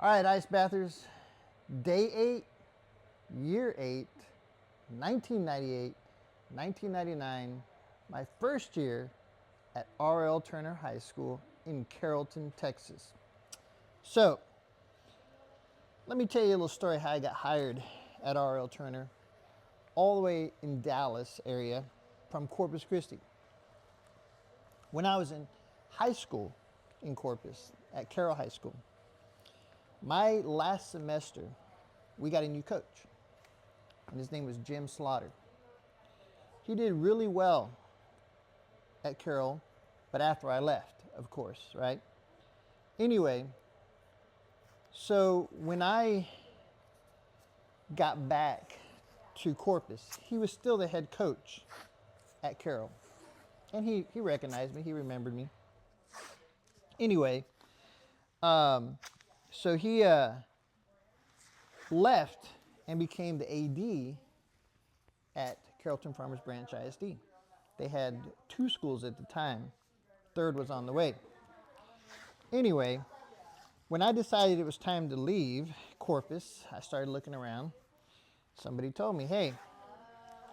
All right, Ice Bathers, day 8, year 8, 1998, 1999, my first year at R.L. Turner High School in Carrollton, Texas. So, let me tell you a little story how I got hired at R.L. Turner, all the way in Dallas area from Corpus Christi. When I was in high school in Corpus at Carroll High School, my last semester, we got a new coach, and his name was Jim Slaughter. He did really well at Carroll, but after I left, of course, right? Anyway, so when I got back to Corpus, he was still the head coach at Carroll. And he recognized me, he remembered me. Anyway, so he left and became the AD at Carrollton Farmers Branch ISD. They had 2 schools at the time. Third was on the way. Anyway, when I decided it was time to leave Corpus, I started looking around. Somebody told me, hey,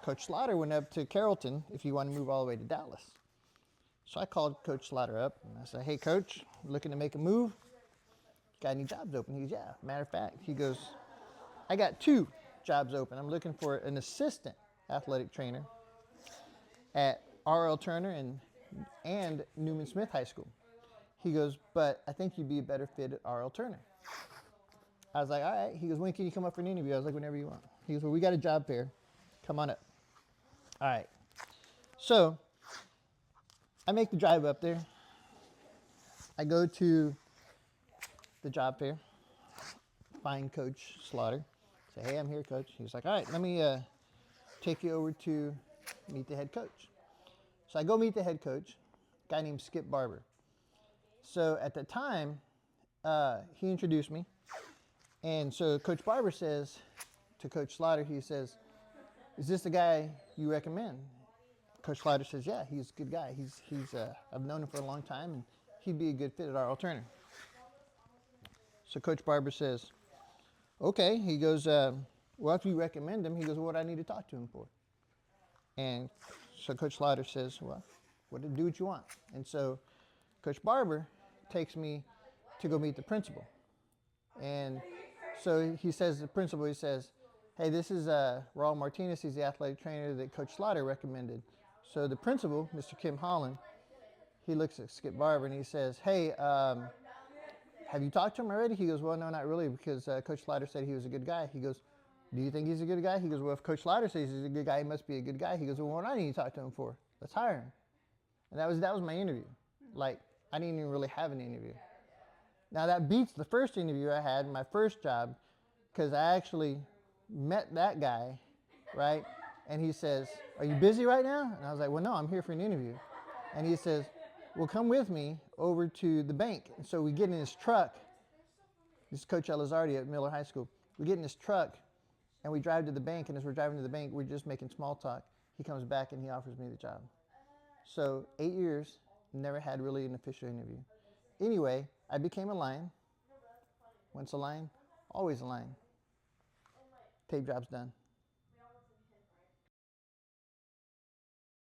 Coach Slaughter went up to Carrollton if you want to move all the way to Dallas. So I called Coach Slaughter up and I said, hey, Coach, looking to make a move? Got any jobs open? He goes, yeah. Matter of fact, he goes, I got 2 jobs open. I'm looking for an assistant athletic trainer at R.L. Turner and Newman Smith High School. He goes, but I think you'd be a better fit at R.L. Turner. I was like, all right. He goes, when can you come up for an interview? I was like, whenever you want. He goes, well, we got a job fair. Come on up. All right. So I make the drive up there. I go to the job fair, find Coach Slaughter. Say, hey, I'm here, Coach. He's like, all right, let me take you over to meet the head coach. So I go meet the head coach, a guy named Skip Barber. So at the time, he introduced me. And so Coach Barber says to Coach Slaughter, he says, is this the guy you recommend? Coach Slaughter says, yeah, he's a good guy. I've known him for a long time, and he'd be a good fit at R.L. Turner. So Coach Barber says, okay. He goes, well, if you recommend him, he goes, well, what do I need to talk to him for? And so Coach Slaughter says, well, do what you want. And so Coach Barber takes me to go meet the principal. And so he says to the principal, he says, hey, this is Raul Martinez. He's the athletic trainer that Coach Slaughter recommended. So the principal, Mr. Kim Holland, he looks at Skip Barber and he says, hey, have you talked to him already? He goes, well, no, not really, because Coach Slaughter said he was a good guy. He goes, do you think he's a good guy? He goes, well, if Coach Slaughter says he's a good guy, he must be a good guy. He goes, well, what do I need to talk to him for? Let's hire him. And that was my interview. Like, I didn't even really have an interview. Now, that beats the first interview I had, my first job, because I actually met that guy, right? And he says, are you busy right now? And I was like, well, no, I'm here for an interview. And he says, well, come with me over to the bank. And so we get in his truck. This is Coach Elizardi at Miller High School. We get in his truck and we drive to the bank. And as we're driving to the bank, we're just making small talk. He comes back and he offers me the job. So 8 years, never had really an official interview. Anyway, I became a Lion. Once a Lion, always a Lion. Tape job's done.